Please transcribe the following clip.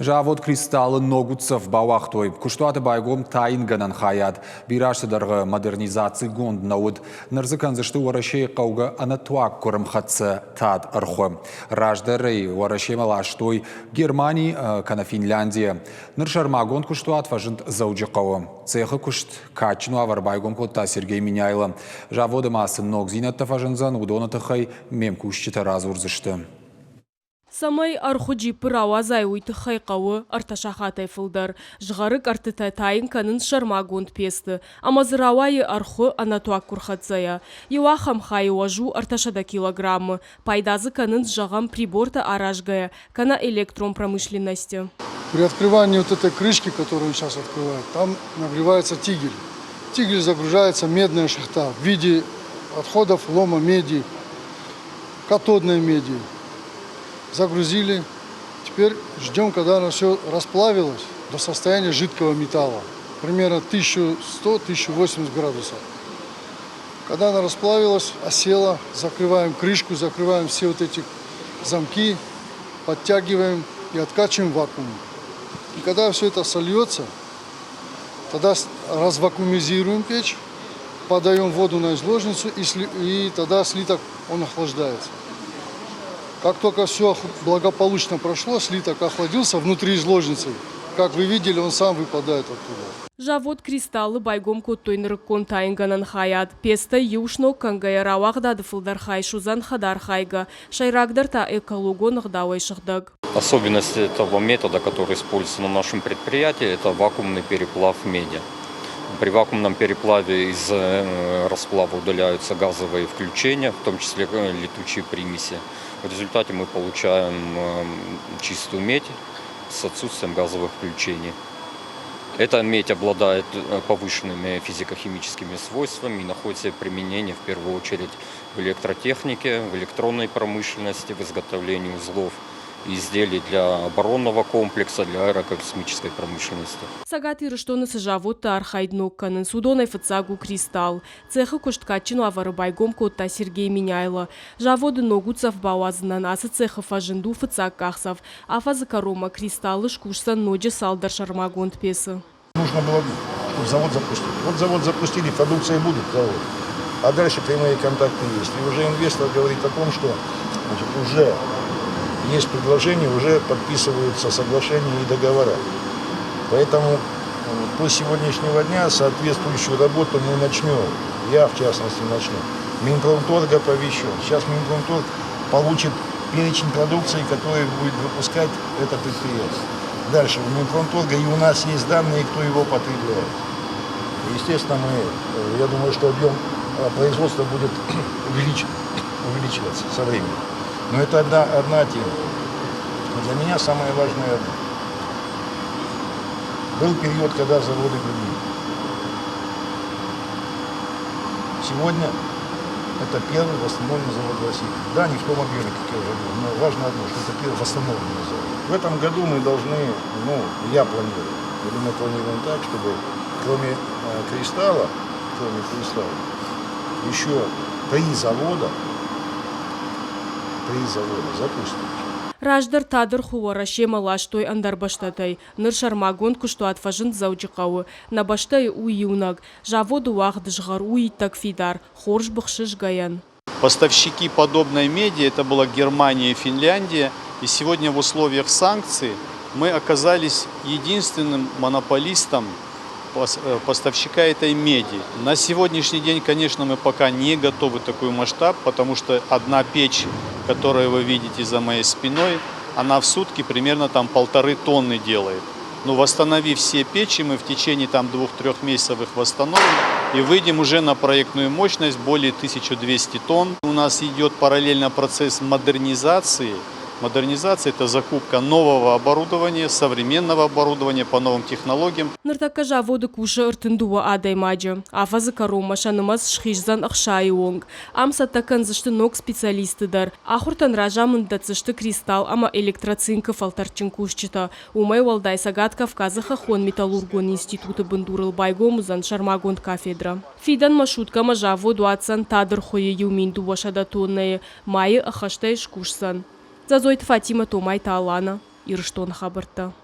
Жавод кристаллы ногутсов бауахтой. Куштуаты байгом тайын ганан хаят. Бирашыдарғы модернизации гонд науд. Нырзыканзышты уарашей қауға анатуак көрімхатсы тад ырхы. Раждары уарашей малаштой Германии, кана Финляндия. Ныршарма гонд куштуат фажынт зауджи қауы. Цехы кушт качну авар байгом котта Сергей Миняйлы. Жаводы масын ног зинатта фажынзан удоны тахай мем кушчита разурзышты. Самай архуджи пырауазай уйты хайқауы арташахатай фылдар. Жғарык артытай тайын канын шармагонд песті. Амазырауайы арху анатуак курхатзая. Юахам хай уажу арташада килограммы. Пайдазы канын жағам приборта аражгая. Кана электрон промышленности. При открывании вот этой крышки, которую он сейчас открывает, там нагревается тигель. Тигель загружается медная шахта в виде отходов лома меди, катодной меди. Загрузили. Теперь ждем, когда оно все расплавилось до состояния жидкого металла. Примерно 1100-1080 градусов. Когда оно расплавилось, осело, закрываем крышку, закрываем все вот эти замки, подтягиваем и откачиваем вакуум. И когда все это сольется, тогда развакуумизируем печь, подаем воду на изложницу и тогда слиток он охлаждается. Как только все благополучно прошло, слиток охладился внутри изложницы. Как вы видели, он сам выпадает оттуда. Жавод кристаллы байгом коттойныр контайнганан хаят. Песта юшно кангая равахда дыфылдар хай шузан хадар хайга. Шайрагдар та экологон гдавай шахдаг. Особенность этого метода, который используется на нашем предприятии, это вакуумный переплав меди. При вакуумном переплаве из расплава удаляются газовые включения, в том числе летучие примеси. В результате мы получаем чистую медь с отсутствием газовых включений. Эта медь обладает повышенными физико-химическими свойствами и находится в применении в первую очередь в электротехнике, в электронной промышленности, в изготовлении узлов и изделий для оборонного комплекса, для аэрокосмической промышленности. Сагатыры что на сажавод архайднок канын судонай фацагу кристалл. Цеха кушткачину авары байгом котта Сергей Миняйлы. Жаводы ногуцав бауазынан асы цеха фажинду фацаг кахсав. Афазы корома кристаллы шкушсан ноджи салдар шармагонд песы. Нужно было, чтобы завод запустили. Вот завод запустили, продукция будет, завод. А дальше прямые контакты есть. И уже инвестор говорит о том, что уже есть предложения, уже подписываются соглашения и договора. Поэтому по сегодняшнего дня соответствующую работу мы начнем. Я, в частности, начну. Минпромторг оповещен. Сейчас Минпромторг получит перечень продукции, который будет выпускать это предприятие. Дальше у Минпромторга и у нас есть данные, кто его потребляет. Естественно, я думаю, что объем производства будет увеличиваться со временем. Но это одна тема. Для меня самое важное одно. Был период, когда заводы губили. Сегодня это первый восстановленный завод в России. Да, не в том объеме, как я уже говорил, но важно одно, что это первый восстановленный завод. В этом году мы должны, я планирую, или мы планируем так, чтобы кроме кристалла, еще три завода запустить. Раждар тадыр хуара шема лаштой андарбаштатай. Ныр шармагон куштуат фажын зауджикауы. Набаштай уюнаг. Жаводу вахд жгар уитак фидар. Хорж бахшиш гаян. Поставщики подобной меди это была Германия и Финляндия. И сегодня в условиях санкций мы оказались единственным монополистом поставщика этой меди. На сегодняшний день, конечно, мы пока не готовы такой масштаб, потому что одна печь, которую вы видите за моей спиной, она в сутки примерно там 1,5 тонны делает. Но восстановив все печи, мы в течение 2-3 месяцев их восстановим и выйдем уже на проектную мощность более 1200 тонн. У нас идет параллельно процесс модернизации. Модернизация – это закупка нового оборудования, современного оборудования по новым технологиям. Ныртака жаводы куша ыртындуа адай маджа. Афазы корома шанымаз шхижзан ахшай онг. Амса такан зашты ног специалисты дар. Ахуртан ражамын дацышты кристалл, ама электроцинка фалтарчин кушчита. Умай валдай сагат Кавказа хахон металлургон институты бандурыл байгомузан шармагонд кафедра. Фидан маршрутка мажаводу атсан тадыр хое юминду вашада тонные. Майы ахаштай шкушсан. Зазойт Фатима Томай Таалана. Ирштон хабарта.